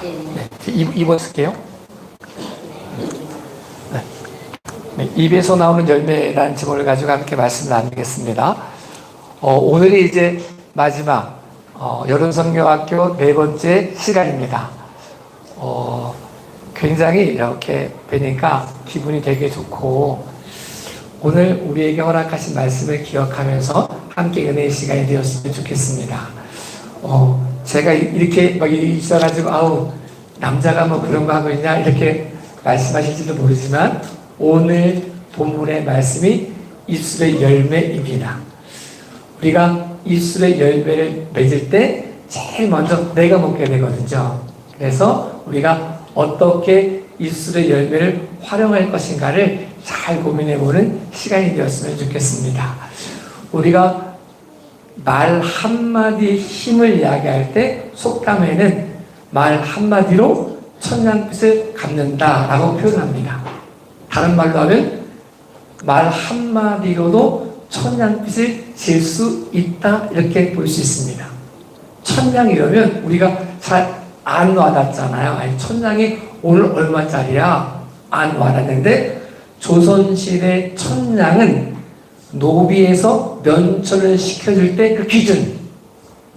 네, 2번 쓸게요. 네. 네, 입에서 나오는 열매라는 제목을 가지고 함께 말씀을 나누겠습니다. 오늘이 이제 마지막 여름성경학교 4번째 시간입니다. 굉장히 이렇게 뵈니까 기분이 되게 좋고, 오늘 우리에게 허락하신 말씀을 기억하면서 함께 은혜의 시간이 되었으면 좋겠습니다. 제가 이렇게 막 있어가지고 아우 남자가 뭐 그런 거 하고 있냐 이렇게 말씀하실지도 모르지만, 오늘 본문의 말씀이 입술의 열매입니다. 우리가 입술의 열매를 맺을 때 제일 먼저 내가 먹게 되거든요. 그래서 우리가 어떻게 입술의 열매를 활용할 것인가를 잘 고민해보는 시간이 되었으면 좋겠습니다. 우리가 말 한마디의 힘을 이야기할 때 속담에는 말 한마디로 천냥빚을 갚는다라고 표현합니다. 다른 말로 하면 말 한마디로도 천냥빚을 질 수 있다, 이렇게 볼 수 있습니다. 천냥이라면 우리가 잘 안 와닿잖아요. 아니, 천냥이 오늘 얼마짜리야? 안 와닿는데, 조선시대 천냥은 노비에서 면천을 시켜줄 때 그 기준,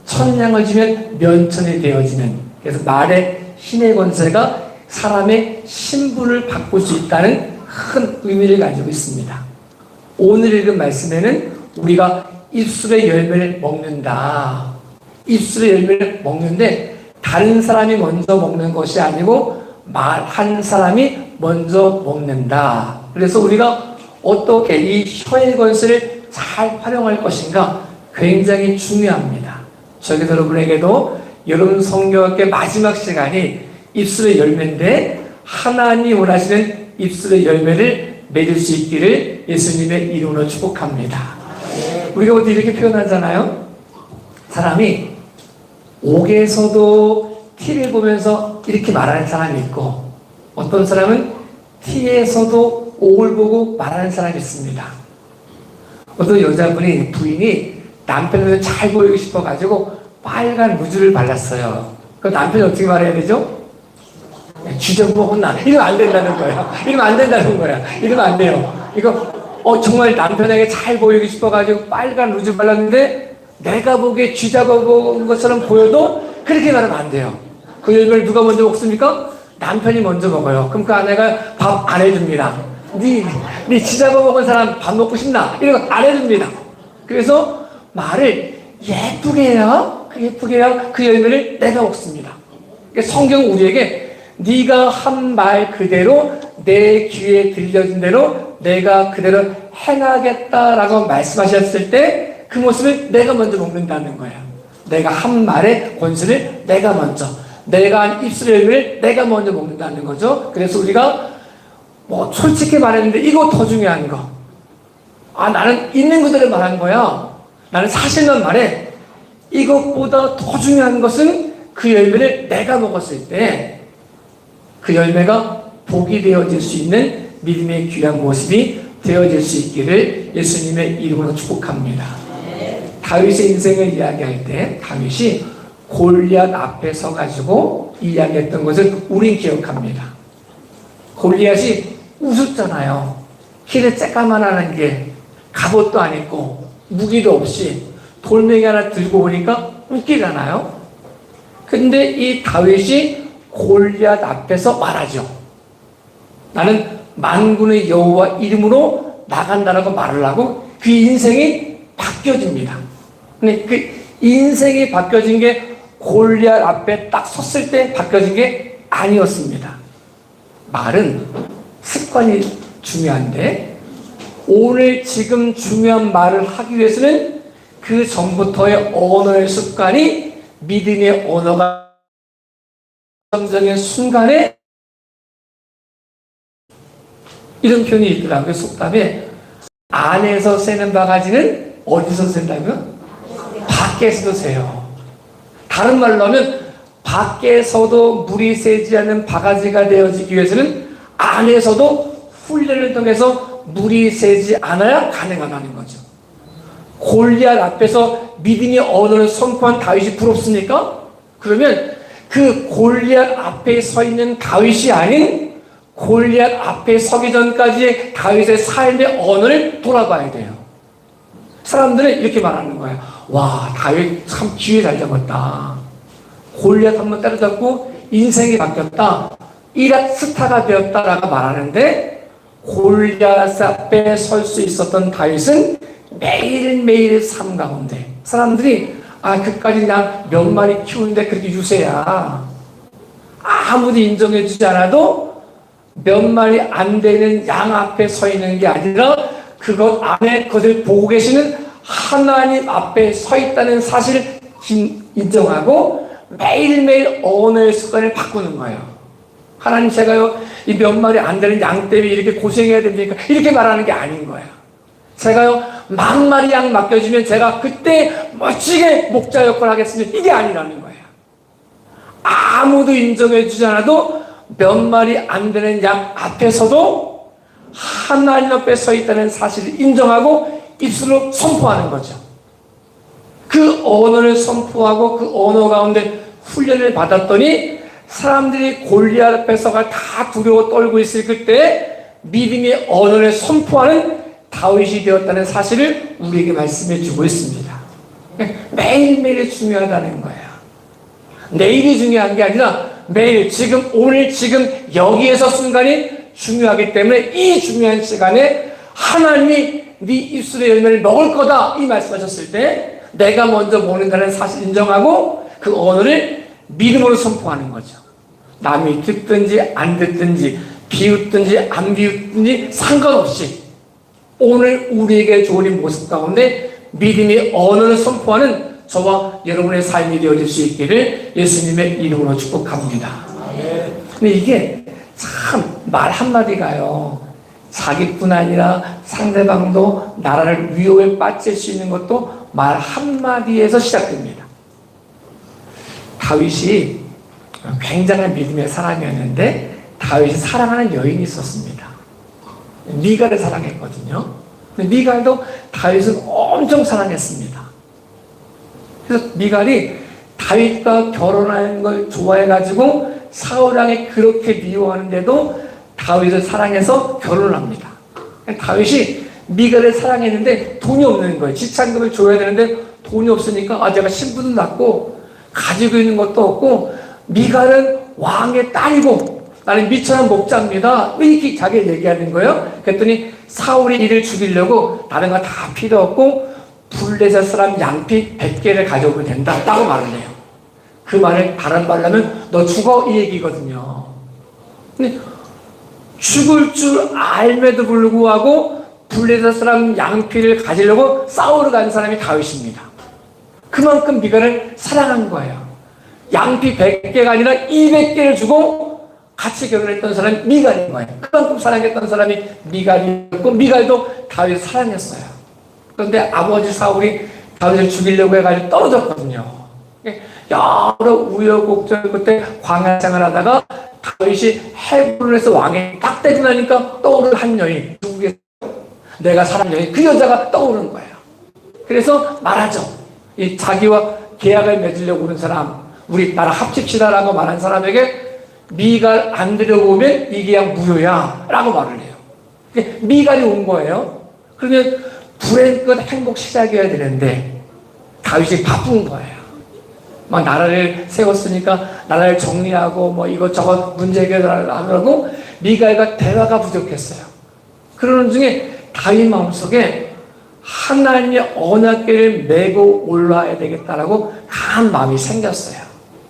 천냥을 주면 면천이 되어지는, 그래서 말의 힘의 권세가 사람의 신분을 바꿀 수 있다는 큰 의미를 가지고 있습니다. 오늘 읽은 말씀에는 우리가 입술의 열매를 먹는다, 입술의 열매를 먹는데 다른 사람이 먼저 먹는 것이 아니고 말한 사람이 먼저 먹는다. 그래서 우리가 어떻게 이 혀의 권세를 잘 활용할 것인가 굉장히 중요합니다. 저희 여러분에게도 여러분 성경학교 마지막 시간이 입술의 열매인데, 하나님 원하시는 입술의 열매를 맺을 수 있기를 예수님의 이름으로 축복합니다. 우리가 어디 이렇게 표현하잖아요. 사람이 옥에서도 티를 보면서 이렇게 말하는 사람이 있고, 어떤 사람은 티에서도 옥을 보고 말하는 사람이 있습니다. 어떤 여자분이, 부인이 남편을 잘 보이고 싶어가지고 빨간 루즈를 발랐어요. 그 남편이 어떻게 말해야 되죠? 쥐저먹 혼나. 이러면 안 된다는 거야. 이러면 안 된다는 거야. 이러면 안 돼요. 이거 정말 남편에게 잘 보이고 싶어가지고 빨간 루즈 발랐는데 내가 보기에 쥐잡아본 것처럼 보여도 그렇게 말하면 안 돼요. 그 열매를 누가 먼저 먹습니까? 남편이 먼저 먹어요. 그럼 그 아내가 밥 안 해줍니다. 네 쥐잡아먹은 사람 밥 먹고 싶나? 이런 거 안 해줍니다. 그래서 말을 예쁘게 해야, 그 열매를 내가 먹습니다. 그러니까 성경은 우리에게 네가 한 말 그대로 내 귀에 들려진 대로 내가 그대로 행하겠다라고 말씀하셨을 때 그 모습을 내가 먼저 먹는다는 거예요. 내가 한 말의 권세를 내가 먼저, 내가 한 입술의 열매를 내가 먼저 먹는다는 거죠. 그래서 우리가 솔직히 말했는데 이거 더 중요한 거. 나는 있는 그대로 말한 거야. 나는 사실만 말해. 이것보다 더 중요한 것은 그 열매를 내가 먹었을 때 그 열매가 복이 되어질 수 있는 믿음의 귀한 모습이 되어질 수 있기를 예수님의 이름으로 축복합니다. 다윗의 인생을 이야기할 때 다윗이 골리앗 앞에 서가지고 이야기했던 것을 우린 기억합니다. 골리앗이 우습잖아요. 키를 쬐까만하는 게 갑옷도 안 입고 무기도 없이 돌멩이 하나 들고 오니까 웃기잖아요. 근데 이 다윗이 골리앗 앞에서 말하죠. 나는 만군의 여호와 이름으로 나간다라고 말을 하고 그 인생이 바뀌어집니다. 근데 그 인생이 바뀌어진 게 골리앗 앞에 딱 섰을 때 바뀌어진 게 아니었습니다. 말은 습관이 중요한데, 오늘 지금 중요한 말을 하기 위해서는 그 전부터의 언어의 습관이 믿음의 언어가 정정의 순간에, 이런 표현이 있더라고요. 속담에 안에서 새는 바가지는 어디서 샌다고요? 밖에서도 새요. 다른 말로 하면 밖에서도 물이 새지 않는 바가지가 되어지기 위해서는 안에서도 훈련을 통해서 물이 새지 않아야 가능하다는 거죠. 골리앗 앞에서 믿음의 언어를 선포한 다윗이 부럽습니까? 그러면 그 골리앗 앞에 서 있는 다윗이 아닌 골리앗 앞에 서기 전까지의 다윗의 삶의 언어를 돌아봐야 돼요. 사람들은 이렇게 말하는 거예요. 와, 다윗 참 기회 잘 잡았다. 골리앗 한번 때려잡고 인생이 바뀌었다. 이랏 스타가 되었다라고 말하는데, 골리앗 앞에 설 수 있었던 다윗은 매일매일 삶 가운데 사람들이 그까지 그냥 몇 마리 키우는데 그렇게 유세야. 아무도 인정해주지 않아도 몇 마리 안 되는 양 앞에 서 있는 게 아니라 그것 안에 그것을 보고 계시는 하나님 앞에 서 있다는 사실을 인정하고 매일매일 언어의 습관을 바꾸는 거예요. 하나님, 제가요 이 몇 마리 안 되는 양 때문에 이렇게 고생해야 됩니까? 이렇게 말하는 게 아닌 거예요. 제가요 만 마리 양 맡겨주면 제가 그때 멋지게 목자 역할을 하겠습니다. 이게 아니라는 거예요. 아무도 인정해주지 않아도 몇 마리 안 되는 양 앞에서도 하나님 앞에 서 있다는 사실을 인정하고 입술로 선포하는 거죠. 그 언어를 선포하고 그 언어 가운데 훈련을 받았더니 사람들이 골리앗 앞에서가 다 두려워 떨고 있을 그때 믿음의 언어를 선포하는 다윗이 되었다는 사실을 우리에게 말씀해 주고 있습니다. 매일매일이 중요하다는 거예요. 내일이 중요한 게 아니라 매일, 지금, 오늘, 지금 여기에서 순간이 중요하기 때문에 이 중요한 시간에 하나님이 네 입술의 열매를 먹을 거다 이 말씀하셨을 때 내가 먼저 먹는다는 사실 인정하고 그 언어를 믿음으로 선포하는 거죠. 남이 듣든지 안 듣든지 비웃든지 안 비웃든지 상관없이 오늘 우리에게 좋은 이 모습 가운데 믿음의 언어를 선포하는 저와 여러분의 삶이 되어질 수 있기를 예수님의 이름으로 축복합니다. 근데 이게 참 말 한마디가요 자기뿐 아니라 상대방도 나라를 위협에 빠질 수 있는 것도 말 한마디에서 시작됩니다. 다윗이 굉장한 믿음의 사람이었는데 다윗이 사랑하는 여인이 있었습니다. 미갈을 사랑했거든요. 근데 미갈도 다윗을 엄청 사랑했습니다. 그래서 미갈이 다윗과 결혼하는 걸 좋아해가지고 사울왕이 그렇게 미워하는데도 다윗을 사랑해서 결혼을 합니다. 다윗이 미갈을 사랑했는데 돈이 없는 거예요. 지참금을 줘야 되는데 돈이 없으니까 제가 신분도 낮고 가지고 있는 것도 없고 미갈은 왕의 딸이고 나는 미천한 목자입니다. 왜 이렇게 자기가 얘기하는 거예요? 그랬더니 사울이 이를 죽이려고 다른 거 다 필요 없고 블레셋 사람 양피 100개를 가져오면 된다 라고 말을 해요. 그 말을 다른 말로 하면 너 죽어 이 얘기거든요. 근데 죽을 줄 알매도 불구하고 블레셋 사람 양피를 가지려고 싸우러 간 사람이 다윗입니다. 그만큼 미갈을 사랑한 거예요. 양피 100개가 아니라 200개를 주고 같이 결혼했던 사람이 미갈인 거예요. 그만큼 사랑했던 사람이 미갈이었고 미갈도 다윗을 사랑했어요. 그런데 아버지 사울이 다윗을 죽이려고 해가지고 떨어졌거든요. 여러 우여곡절 끝에 광야 생활하다가 다윗이 헤브론에서 왕에 딱 되고 나니까 떠오른 한 여인, 누구겠어요? 내가 사랑하는 여인, 그 여자가 떠오른 거예요. 그래서 말하죠. 이 자기와 계약을 맺으려고 오는 사람, 우리 나랑 합칩시다라고 말한 사람에게 미갈 안 들여오면 이 계약 무효야 라고 말을 해요. 미갈이 온 거예요. 그러면 불행 끝 행복 시작이어야 되는데 다윗이 바쁜 거예요. 막 나라를 세웠으니까 나라를 정리하고 뭐 이것저것 문제 해결을 하려고 미갈과 대화가 부족했어요. 그러는 중에 다윗 마음속에 하나님의 언약궤를 메고 올라와야 되겠다라고 강한 마음이 생겼어요.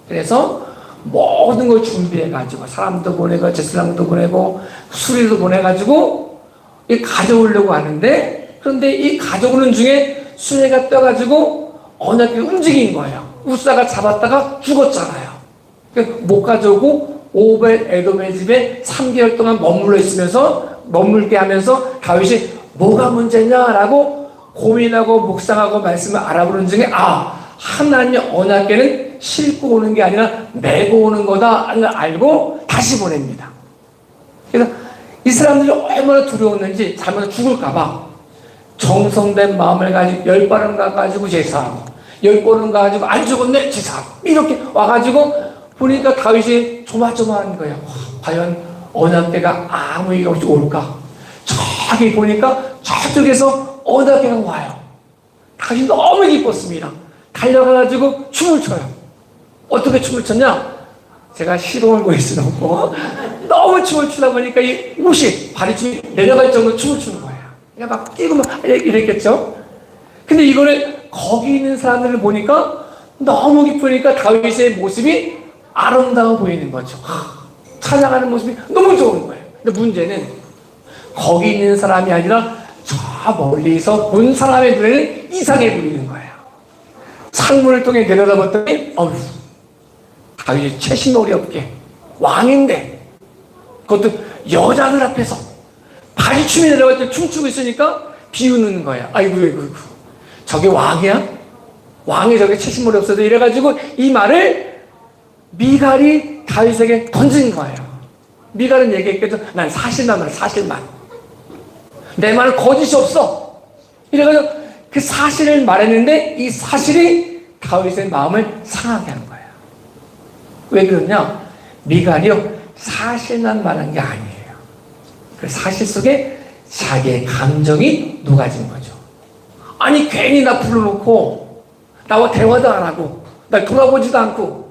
그래서 모든 걸 준비해가지고 사람도 보내고 제사장도 보내고 수리도 보내가지고 가져오려고 하는데 그런데 이 가져오는 중에 수레가 떠가지고 언약궤가 움직인 거예요. 우사가 잡았다가 죽었잖아요. 못 가져오고 오벳 에돔의 집에 3개월 동안 머물게 하면서 다윗이 뭐가 문제냐라고 고민하고 묵상하고 말씀을 알아보는 중에 하나님의 언약궤는 싣고 오는 게 아니라 메고 오는 거다를 알고 다시 보냅니다. 그래서 이 사람들이 얼마나 두려웠는지 잘못 죽을까봐 정성된 마음을 가지고 10발은 가가지고 제사하고 10번은 가가지고 안 죽었네 제사하고 이렇게 와가지고 보니까 다윗이 조마조마한 거예요. 과연 언약궤가 아무 일 없이 올까? 저기 보니까 저쪽에서 언약궤가 와요. 다윗이 너무 기뻤습니다. 달려가가지고 춤을 춰요. 어떻게 춤을 췄냐? 제가 시동을 걸 수는 없고 너무 춤을 추다 보니까 이 옷이 발이 내려갈 정도로 춤을 추는 거예요. 그러니까 막 뛰고 막 이랬겠죠. 근데 이거를 거기 있는 사람들을 보니까 너무 기쁘니까 다윗의 모습이 아름다워 보이는 거죠. 찬양하는 모습이 너무 좋은 거예요. 근데 문제는 거기 있는 사람이 아니라 저 멀리서 본 사람의 눈에는 이상해 보이는 거예요. 창문을 통해 내려다봤더니 다윗이 채신놀이 없게 왕인데 그것도 여자들 앞에서 바리춤이 내려갈 때 춤추고 있으니까 비웃는 거야. 아이고 저게 왕이야? 왕이 저게 채신놀이 없어도 이래가지고 이 말을 미갈이 다윗에게 던진 거예요. 미갈은 얘기했겠죠. 난 사실만 말해, 사실만. 내 말은 거짓이 없어. 이래가지고 그 사실을 말했는데 이 사실이 다윗의 마음을 상하게 한 거예요. 왜 그러냐? 미갈이요, 사실만 말한 게 아니에요. 그 사실 속에 자기의 감정이 녹아진 거죠. 아니 괜히 나 불러놓고 나와 대화도 안 하고 날 돌아보지도 않고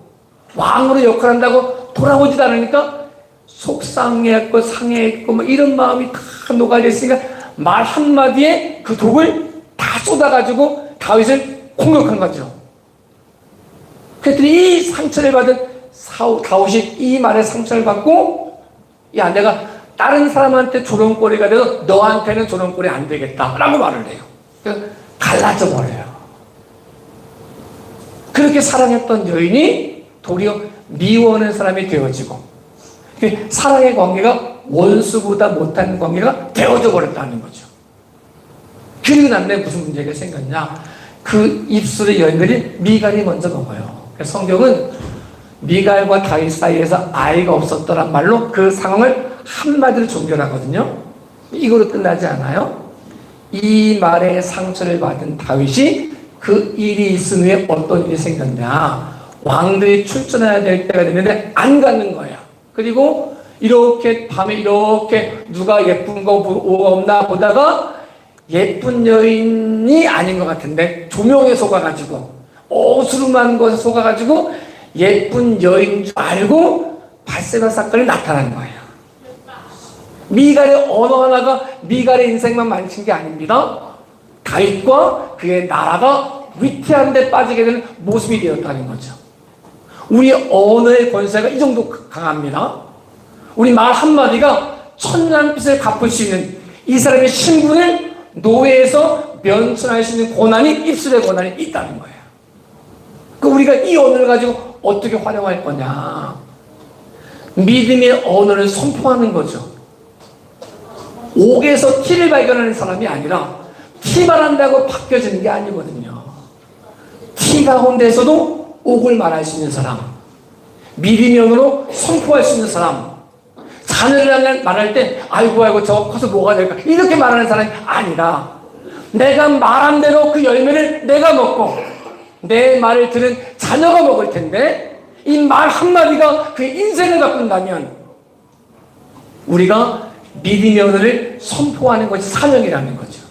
왕으로 역할한다고 돌아보지도 않으니까 속상해했고 상해했고 뭐 이런 마음이 다 녹아져 있으니까 말 한마디에 그 독을 다 쏟아가지고 다윗을 공격한 거죠. 그랬더니 이 상처를 받은 다윗이 이 말에 상처를 받고, 야 내가 다른 사람한테 조롱거리가 돼서 너한테는 조롱거리 안 되겠다 라고 말을 해요. 그래서 갈라져 버려요. 그렇게 사랑했던 여인이 도리어 미워하는 사람이 되어지고, 사랑의 관계가 원수보다 못한 관계가 되어져 버렸다는 거죠. 그리고 난데 무슨 문제가 생겼냐? 그 입술의 열매를 미갈이 먼저 먹어요. 그래서 성경은 미갈과 다윗 사이에서 아이가 없었더란 말로 그 상황을 한마디로 종결하거든요. 이거로 끝나지 않아요. 이 말에 상처를 받은 다윗이 그 일이 있은 후에 어떤 일이 생겼냐? 왕들이 출전해야 될 때가 됐는데 안 가는 거야. 그리고 이렇게 밤에 이렇게 누가 예쁜 거 없나 보다가 예쁜 여인이 아닌 것 같은데 조명에 속아가지고 어스름한 것에 속아가지고 예쁜 여인 줄 알고 바세바 사건이 나타난 거예요. 미갈의 언어 하나가 미갈의 인생만 망친 게 아닙니다. 다윗과 그의 나라가 위태한 데 빠지게 되는 모습이 되었다는 거죠. 우리 언어의 권세가 이 정도 강합니다. 우리 말 한마디가 천냥빚을 갚을 수 있는, 이 사람의 신분을 노예에서 면천할 수 있는 권한이, 입술의 권한이 있다는 거예요. 우리가 이 언어를 가지고 어떻게 활용할 거냐? 믿음의 언어를 선포하는 거죠. 옥에서 티를 발견하는 사람이 아니라 티만 한다고 바뀌어지는 게 아니거든요. 티 가운데서도 옥을 말할 수 있는 사람, 믿음의 언어로 선포할 수 있는 사람, 자녀를 말할 때 아이고 저거 커서 뭐가 될까 이렇게 말하는 사람이 아니라 내가 말한 대로 그 열매를 내가 먹고 내 말을 들은 자녀가 먹을 텐데 이 말 한마디가 그의 인생을 바꾼다면 우리가 믿음의 언어를 선포하는 것이 사명이라는 거죠.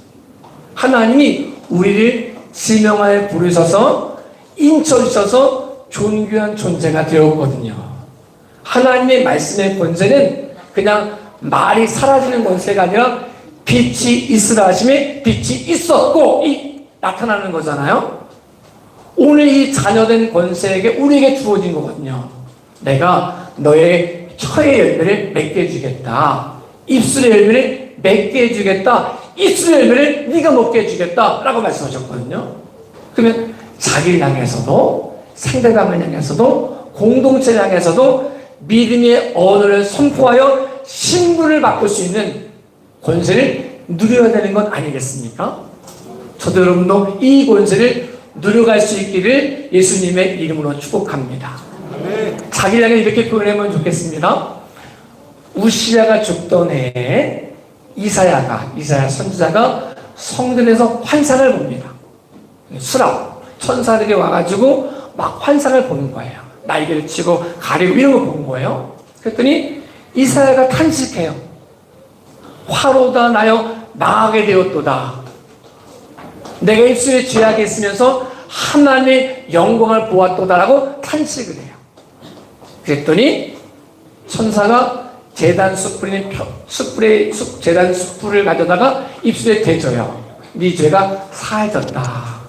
하나님이 우리를 지명하에 부르셔서 인쳐주셔서 존귀한 존재가 되었거든요. 하나님의 말씀의 권세는 그냥 말이 사라지는 권세가 아니라 빛이 있으라 하심에 빛이 있었고 나타나는 거잖아요. 오늘 이 자녀된 권세에게 우리에게 주어진 거거든요. 내가 너의 혀의 열매를 맺게 해주겠다. 입술의 열매를 맺게 해주겠다. 입술의 열매를 네가 먹게 해주겠다 라고 말씀하셨거든요. 그러면 자기를 향해서도 상대방을 향해서도 공동체를 향해서도 믿음의 언어를 선포하여 신분을 바꿀 수 있는 권세를 누려야 되는 것 아니겠습니까? 저도 여러분도 이 권세를 누려갈 수 있기를 예수님의 이름으로 축복합니다. 자기를 향해 이렇게 표현하면 좋겠습니다. 우시야가 죽던 해에 이사야 선지자가 성전에서 환상을 봅니다. 수락 천사들이 와가지고 막 환상을 보는 거예요. 날개를 치고 가리고 이런 거 본 거예요. 그랬더니 이사야가 탄식해요. 화로다 나여 망하게 되었도다. 내가 입술에 죄악이 있으면서 하나님의 영광을 보았도다라고 탄식을 해요. 그랬더니 천사가 제단 제단 숯불을 가져다가 입술에 대줘요. 네 죄가 사해졌다.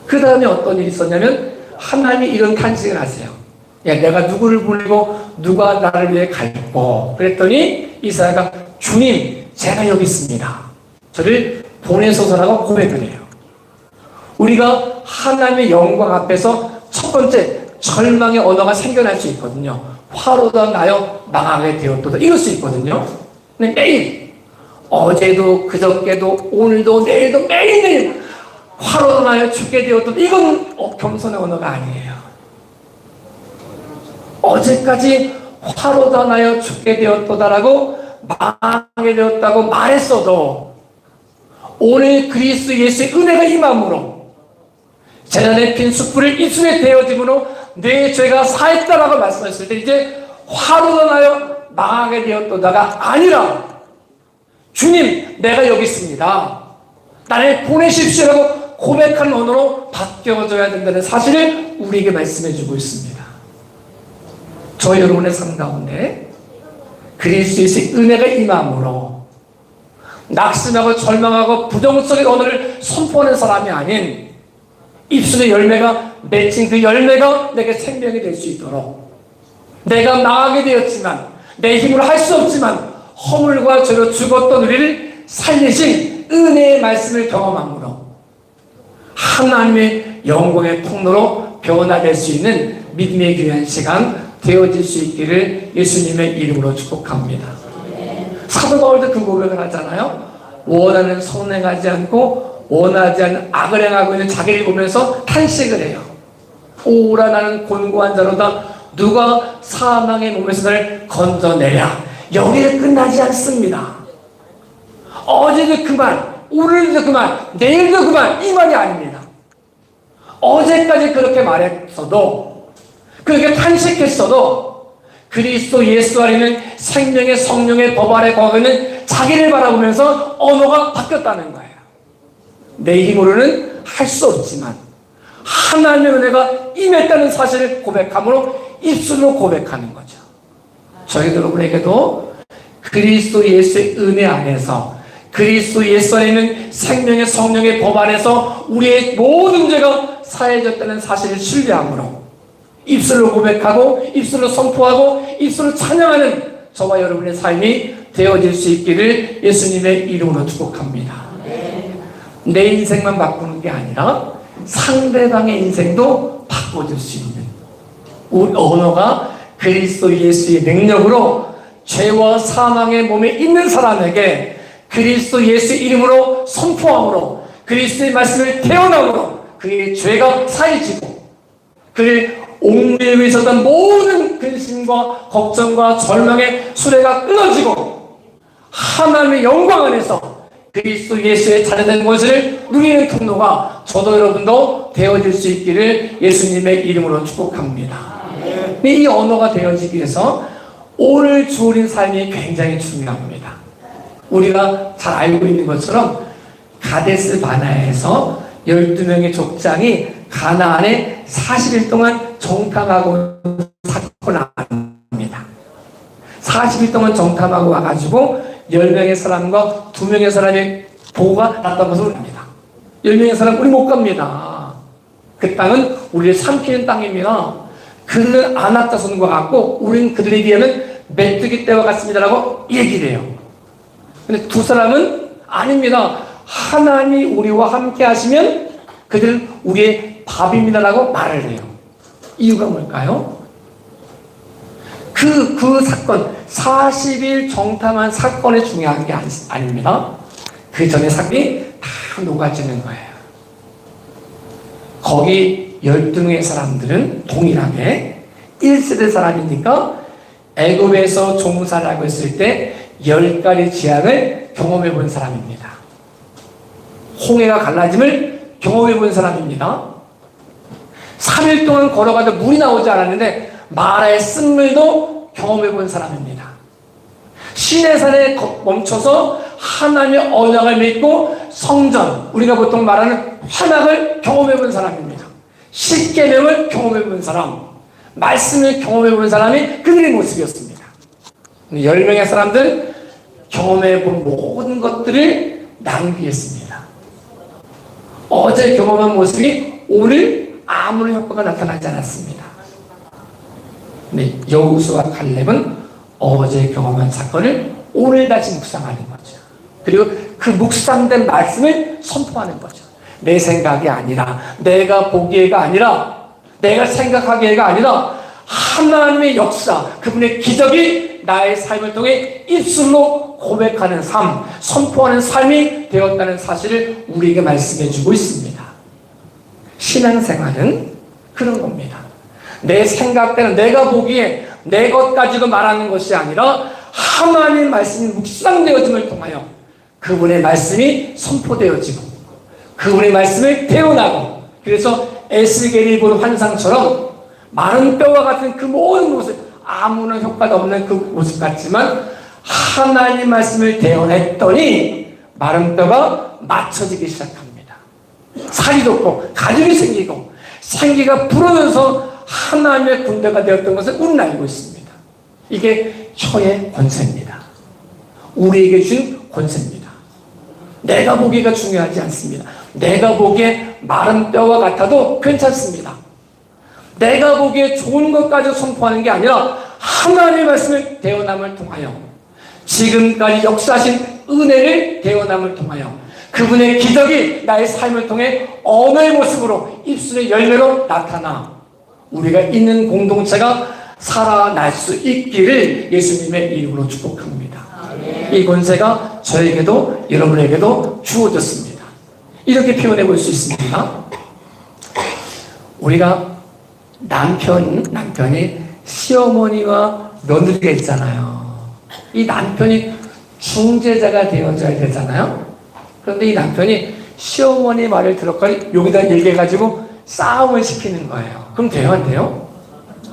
그 다음에 어떤 일이 있었냐면 하나님이 이런 탄식을 하세요. 야, 내가 누구를 보내고 누가 나를 위해 갈고. 그랬더니 이사야가 주님, 제가 여기 있습니다. 저를 보내소서라고 고백을 해요. 우리가 하나님의 영광 앞에서 첫 번째 절망의 언어가 생겨날 수 있거든요. 화로다 나여 망하게 되었도다. 이럴 수 있거든요. 근데 매일, 어제도 그저께도 오늘도 내일도 매일매일 화로다 나여 죽게 되었도다. 이건 겸손의 언어가 아니에요. 어제까지 화로다 나여 죽게 되었도다라고 망하게 되었다고 말했어도 오늘 그리스도 예수의 은혜가 임함으로 제단에 핀 숯불을 입술에 대어짐으로 내 죄가 사했다라고 말씀했을 때 이제 화로다 나여 망하게 되었도다가 아니라 주님, 내가 여기 있습니다. 나를 보내십시오라고 고백하는 언어로 바뀌어져야 된다는 사실을 우리에게 말씀해 주고 있습니다. 저 여러분의 삶 가운데 그리스도의 은혜가 임함으로 낙심하고 절망하고 부정적인 언어를 선포하는 사람이 아닌 입술의 열매가 맺힌 그 열매가 내게 생명이 될 수 있도록 내가 망하게 되었지만 내 힘으로 할 수 없지만 허물과 죄로 죽었던 우리를 살리신 은혜의 말씀을 경험함으로 하나님의 영광의 통로로 변화될 수 있는 믿음의 귀한 시간 되어질 수 있기를 예수님의 이름으로 축복합니다. 사도 바울도 그 고백을 하잖아요. 원하는 선행하지 않고 원하지 않는 악을 행하고 있는 자기를 보면서 탄식을 해요. 오라 나는 곤고한 자로다. 누가 사망의 몸에서 나를 건져내랴. 여기에 끝나지 않습니다. 어제도 그만, 오늘도 그만, 내일도 그만, 이 말이 아닙니다. 어제까지 그렇게 말했어도, 그렇게 탄식했어도 그리스도 예수 안에는 생명의 성령의 법 아래 거하는 자기를 바라보면서 언어가 바뀌었다는 거예요. 내 힘으로는 할 수 없지만 하나님의 은혜가 임했다는 사실을 고백함으로 입술로 고백하는 거죠. 저희 여러분에게도 그리스도 예수의 은혜 안에서 그리스도 예수 안에 있는 생명의 성령의 법 안에서 우리의 모든 죄가 사해졌다는 사실을 신뢰함으로 입술로 고백하고 입술로 선포하고 입술로 찬양하는 저와 여러분의 삶이 되어질 수 있기를 예수님의 이름으로 축복합니다. 내 인생만 바꾸는 게 아니라 상대방의 인생도 바꿔줄 수 있는 우리 언어가 그리스도 예수의 능력으로 죄와 사망의 몸에 있는 사람에게 그리스도 예수의 이름으로 선포함으로 그리스도의 말씀을 태어남으로 그의 죄가 사해지고 그의 옥매에 있었던 모든 근심과 걱정과 절망의 수레가 끊어지고 하나님의 영광 안에서 그리스도 예수의 자녀된 것을 누리는 통로가 저도 여러분도 되어질 수 있기를 예수님의 이름으로 축복합니다. 이 언어가 되어지기 위해서 오늘 주어진 삶이 굉장히 중요합니다. 우리가 잘 알고 있는 것처럼 가데스 바네아에서 12명의 족장이 가나안에 40일 동안 정탐하고 사건을 합니다. 40일 동안 정탐하고 와가지고 10명의 사람과 2명의 사람의 보고가 났다는 것을 합니다. 10명의 사람 우리 못 갑니다. 그 땅은 우리를 삼키는 땅입니다. 그들은 아낙자손과 같고 우리는 그들에 비하면 메뚜기 떼와 같습니다라고 얘기를 해요. 근데 2 사람은 아닙니다. 하나님이 우리와 함께 하시면 그들은 우리의 밥입니다라고 말을 해요. 이유가 뭘까요? 그 사건, 40일 정탐한 사건이 중요한 게 아닙니다. 그 전에 사건이 다 녹아지는 거예요. 거기 12명의 사람들은 동일하게 1세대 사람이니까 애굽에서 종살이하고 있을 때 10가지 재앙을 경험해 본 사람입니다. 홍해가 갈라짐을 경험해 본 사람입니다. 3일 동안 걸어가도 물이 나오지 않았는데 마라의 쓴물도 경험해 본 사람입니다. 시내산에 멈춰서 하나님의 언약을 믿고 성전, 우리가 보통 말하는 환악을 경험해 본 사람입니다. 십계명을 경험해 본 사람, 말씀을 경험해 본 사람이 그들의 모습이었습니다. 10명의 사람들 경험해 본 모든 것들을 낭비했습니다. 어제 경험한 모습이 오늘 아무런 효과가 나타나지 않았습니다. 여호수아 갈렙은 어제 경험한 사건을 오늘 다시 묵상하는 거죠. 그리고 그 묵상된 말씀을 선포하는 거죠. 내 생각이 아니라, 내가 보기에가 아니라, 내가 생각하기에가 아니라 하나님의 역사, 그분의 기적이 나의 삶을 통해 입술로 고백하는 삶, 선포하는 삶이 되었다는 사실을 우리에게 말씀해 주고 있습니다. 신앙생활은 그런 겁니다. 내 생각대로, 내가 보기에 내 것 가지고 말하는 것이 아니라 하나님의 말씀이 묵상되어짐을 통하여 그분의 말씀이 선포되어지고 그분의 말씀을 태어나고, 그래서 에스겔이 본 환상처럼 마른 뼈와 같은 그 모든 모습, 아무런 효과도 없는 그 모습 같지만 하나님 말씀을 대언했더니 마른 뼈가 맞춰지기 시작합니다. 살이 돋고 가죽이 생기고 생기가 불어져서 하나님의 군대가 되었던 것을 우리는 알고 있습니다. 이게 혀의 권세입니다. 우리에게 준 권세입니다. 내가 보기가 중요하지 않습니다. 내가 보기에 마른 뼈와 같아도 괜찮습니다. 내가 보기에 좋은 것까지 선포하는 게 아니라 하나님의 말씀을 대언함을 통하여 지금까지 역사하신 은혜를 대언함을 통하여 그분의 기적이 나의 삶을 통해 언어의 모습으로 입술의 열매로 나타나 우리가 있는 공동체가 살아날 수 있기를 예수님의 이름으로 축복합니다. 이 권세가 저에게도 여러분에게도 주어졌습니다. 이렇게 표현해 볼 수 있습니다. 우리가 남편이 시어머니와 며느리가 있잖아요. 이 남편이 중재자가 되어줘야 되잖아요. 그런데 이 남편이 시어머니 말을 들었거니 여기다 얘기해가지고 싸움을 시키는 거예요. 그럼 돼요, 안 돼요?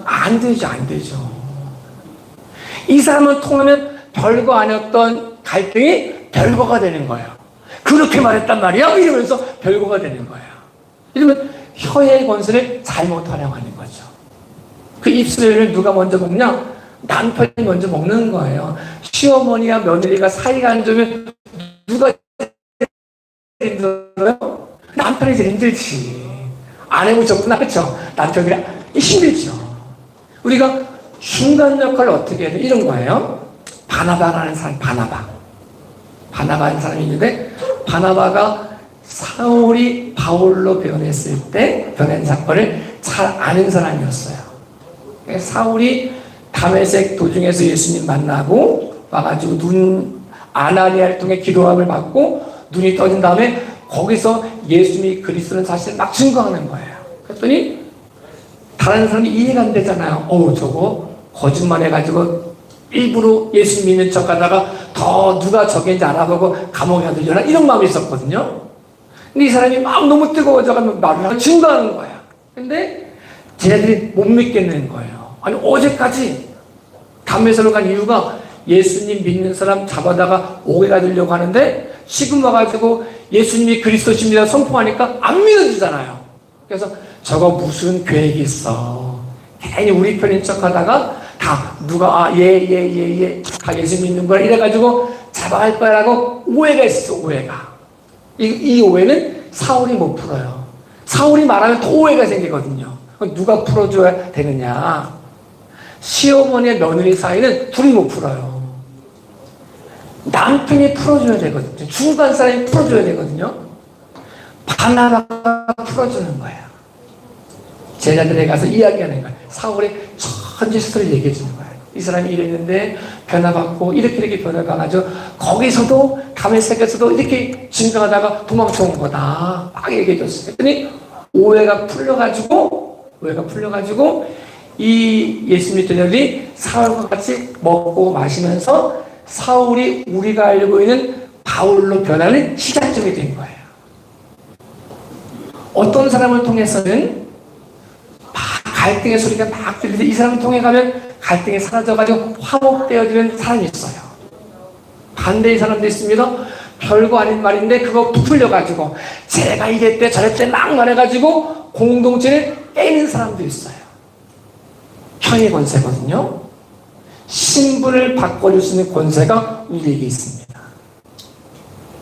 안 되죠, 안 되죠. 이 사람을 통하면 별거 아니었던 갈등이 별거가 되는 거예요. 그렇게 말했단 말이야? 이러면서 별거가 되는 거예요. 이러면 혀의 권세를 잘못 활용하는 거죠. 그 입술을 누가 먼저 먹냐? 남편이 먼저 먹는 거예요. 시어머니와 며느리가 사이가 안 좋으면 누가 힘들어요? 남편이 제일 힘들지. 아내분이셨구나, 그렇죠? 남편이 힘들죠. 우리가 중간 역할을 어떻게 해야 돼? 이런 거예요. 바나바라는 사람, 바나바라는 사람이 있는데, 바나바가 사울이 바울로 변했을 때 변한 사건을 잘 아는 사람이었어요. 사울이 다메섹 도중에서 예수님 만나고 와가지고 아나니아를 통해 기도함을 받고 눈이 떠진 다음에 거기서 예수님이 그리스도는 사실 막 증거하는 거예요. 그랬더니 다른 사람이 이해가 안 되잖아요. 저거 거짓말 해가지고 일부러 예수 믿는 척 하다가 더 누가 저게인지 알아보고 감옥에 가두려나 이런 마음이 있었거든요. 근데 이 사람이 막 너무 뜨거워져가면 말을 하고 증거하는 거야. 근데 쟤네들이 못 믿겠는 거예요. 아니 어제까지 담에서로 간 이유가 예수님 믿는 사람 잡아다가 옥에 가두려고 하는데 지금 와가지고 예수님이 그리스도십니다 선포하니까 안 믿어지잖아요. 그래서 저거 무슨 계획이 있어. 괜히 우리 편인 척 하다가 다 누가 다 예수 믿는 거야 이래가지고 잡아갈 거라고 오해가 있어. 오해가. 이 오해는 사울이 못 풀어요. 사울이 말하면 더 오해가 생기거든요. 누가 풀어줘야 되느냐. 시어머니의 며느리 사이는 둘이 못 풀어요. 남편이 풀어줘야 되거든요. 중간 사람이 풀어줘야 되거든요. 바나바가 풀어주는 거예요. 제자들에 가서 이야기하는 거예요. 사울의 전체 스토리를 얘기해 주는 거예요. 이 사람이 이랬는데 변화받고 이렇게 변화가가지고 거기서도 다메섹에서도 이렇게 증거하다가 도망쳐온 거다. 막 얘기해 줬어요. 그랬더니 오해가 풀려가지고 이 예수 믿던 사울과 같이 먹고 마시면서 사울이 우리가 알고 있는 바울로 변하는 시작점이 된 거예요. 어떤 사람을 통해서는 갈등의 소리가 막 들리는데 이 사람을 통해 가면 갈등이 사라져가지고 화목되어지는 사람이 있어요. 반대의 사람도 있습니다. 별거 아닌 말인데 그거 부풀려가지고 제가 이랬대 저랬대 막 말해가지고 공동체를 깨는 사람도 있어요. 형의 권세거든요. 신분을 바꿔줄 수 있는 권세가 우리에게 있습니다.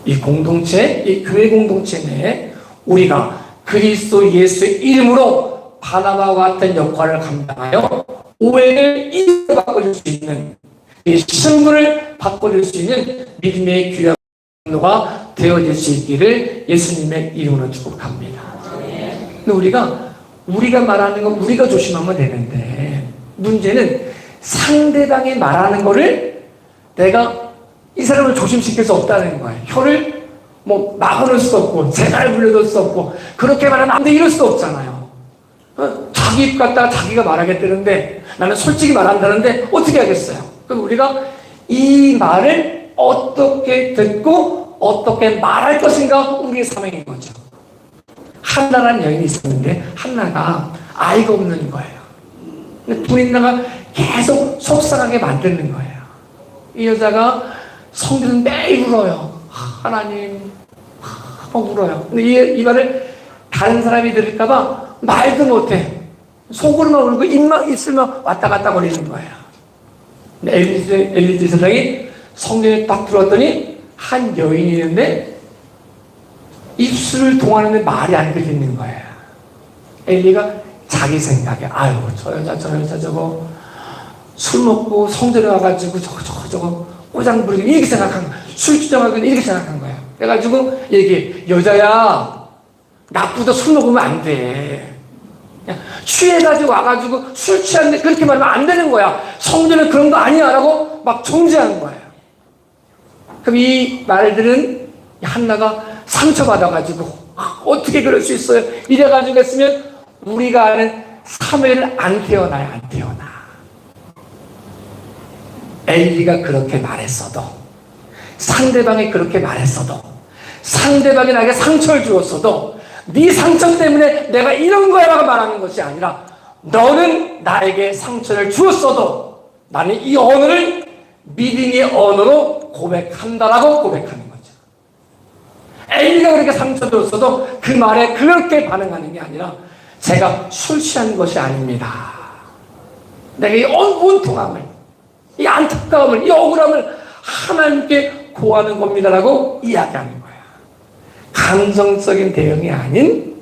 이 공동체, 이 교회 공동체 내에 우리가 그리스도 예수의 이름으로 바나바와 같은 역할을 감당하여 오해를 이로 바꿔줄 수 있는, 이 신분을 바꿔줄 수 있는 믿음의 귀한 가 되어질 수 있기를 예수님의 이름으로 축복합니다. 근데 우리가 말하는 건 우리가 조심하면 되는데, 문제는 상대방이 말하는 거를 내가 이 사람을 조심시킬 수 없다는 거예요. 혀를 뭐 막아놓을 수도 없고 재갈을 불려놓을 수도 없고 그렇게 말하면 안 돼 이럴 수도 없잖아요. 자기 입 갖다가 자기가 말하겠다는데 나는 솔직히 말한다는데 어떻게 하겠어요? 그럼 우리가 이 말을 어떻게 듣고 어떻게 말할 것인가 우리의 사명인 거죠. 한나라는 여인이 있었는데 한나가 아이가 없는 거예요. 분인나가 계속 속상하게 만드는 거예요. 이 여자가 성들은 매일 울어요. 하나님 막 울어요. 근데 이 말을 다른 사람이 들을까봐 말도 못해. 속으로만 울고 입만 있으면 왔다 갔다 거리는 거예요. 엘리제 선생이 성전에 딱 들어왔더니 한 여인이 있는데 입술을 동하는데 말이 안 들리는 거예요. 엘리가 자기 생각에 아유 저 여자 저거 술 먹고 성전에 와가지고 저거 꼬장 부리고 이렇게 생각한 거야. 술 주정하고 이렇게 생각한 거예요. 그래가지고 얘기 여자야 나쁘다 술 먹으면 안 돼. 취해가지고 와가지고 술 취한데 그렇게 말하면 안 되는 거야. 성전은 그런 거 아니야 라고 막 정죄하는 거예요. 그럼 이 말들은 한나가 상처받아가지고 어떻게 그럴 수 있어요? 이래가지고 했으면 우리가 아는 사무엘은 안 태어나요. 안 태어나. 엘리가 그렇게 말했어도, 상대방이 그렇게 말했어도, 상대방이 나에게 상처를 주었어도 네 상처 때문에 내가 이런 거야 라고 말하는 것이 아니라 너는 나에게 상처를 주었어도 나는 이 언어를 믿음의 언어로 고백한다라고 고백하는 거죠. 엘리가 그렇게 상처 줬어도 그 말에 그렇게 반응하는 게 아니라 제가 술 취한 것이 아닙니다. 내가 이 온통함을, 이 안타까움을, 이 억울함을 하나님께 고하는 겁니다라고 이야기하는 거예요. 감정적인 대응이 아닌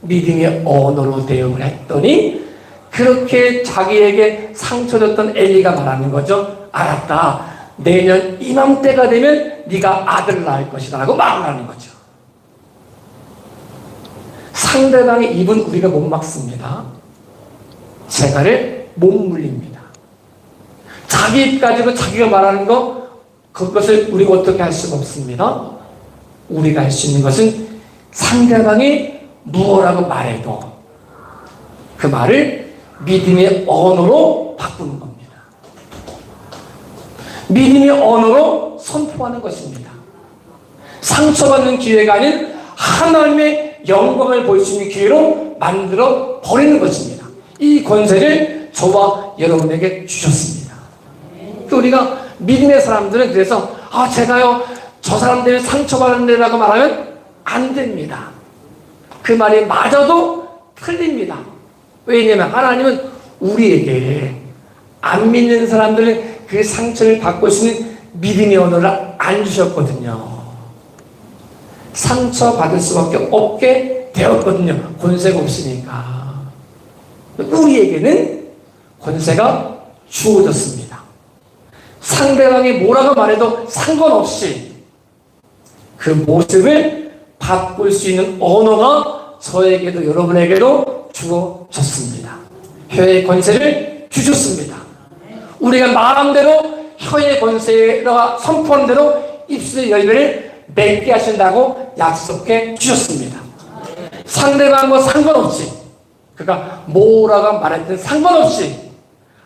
믿음의 언어로 대응을 했더니 그렇게 자기에게 상처 줬던 엘리가 말하는 거죠. 알았다. 내년 이맘때가 되면 네가 아들을 낳을 것이다 라고 말을 하는 거죠. 상대방의 입은 우리가 못 막습니다. 재갈을 못 물립니다. 자기 입 가지고 자기가 말하는 거 그것을 우리가 어떻게 할 수가 없습니다. 우리가 할 수 있는 것은 상대방이 무엇라고 말해도 그 말을 믿음의 언어로 바꾸는 겁니다. 믿음의 언어로 선포하는 것입니다. 상처받는 기회가 아닌 하나님의 영광을 볼 수 있는 기회로 만들어 버리는 것입니다. 이 권세를 저와 여러분에게 주셨습니다. 우리가 믿음의 사람들은 그래서 제가요 저 사람 때문에 상처받는다라고 말하면 안 됩니다. 그 말이 맞아도 틀립니다. 왜냐하면 하나님은 우리에게 안 믿는 사람들은 그 상처를 바꿀 수 있는 믿음의 언어를 안 주셨거든요. 상처받을 수밖에 없게 되었거든요. 권세가 없으니까. 우리에게는 권세가 주어졌습니다. 상대방이 뭐라고 말해도 상관없이 그 모습을 바꿀 수 있는 언어가 저에게도 여러분에게도 주어졌습니다. 혀의 권세를 주셨습니다. 우리가 마음대로 혀의 권세가 선포한 대로 입술의 열매를 맺게 하신다고 약속해 주셨습니다. 상대방과 상관없이 그가 뭐라고 말했든 상관없이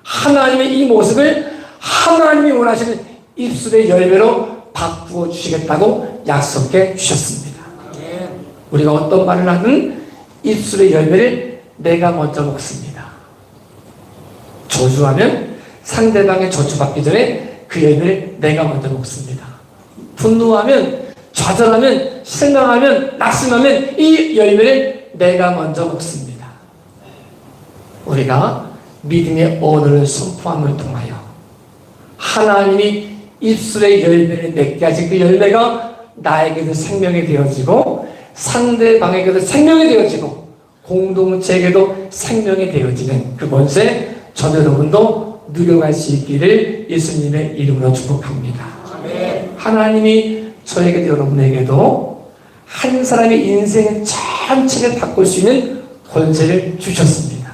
하나님의 이 모습을 하나님이 원하시는 입술의 열매로 바꾸어 주시겠다고 약속해 주셨습니다. 우리가 어떤 말을 하든 입술의 열매를 내가 먼저 먹습니다. 저주하면 상대방의 저주받기 전에 그 열매를 내가 먼저 먹습니다. 분노하면, 좌절하면, 실망하면, 낙심하면 이 열매를 내가 먼저 먹습니다. 우리가 믿음의 언어를 선포함을 통하여 하나님이 입술의 열매를 맺게 하신 그 열매가 나에게도 생명이 되어지고 상대방에게도 생명이 되어지고 공동체에게도 생명이 되어지는 그 권세 저 여러분도 누려갈 수 있기를 예수님의 이름으로 축복합니다. 하나님이 저에게도 여러분에게도 한 사람의 인생 전체를 바꿀 수 있는 권세를 주셨습니다.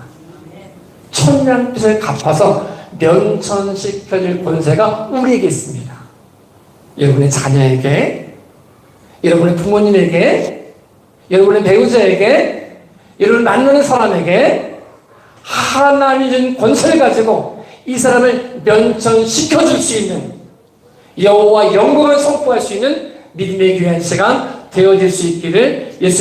천냥빚을 갚아서 면천시켜줄 권세가 우리에게 있습니다. 여러분의 자녀에게, 여러분의 부모님에게, 여러분의 배우자에게, 여러분 만나는 사람에게 하나님이 준 권세를 가지고 이 사람을 면천시켜줄 수 있는 여호와 영광을 선포할 수 있는 믿음의 귀한 시간 되어질 수 있기를 예수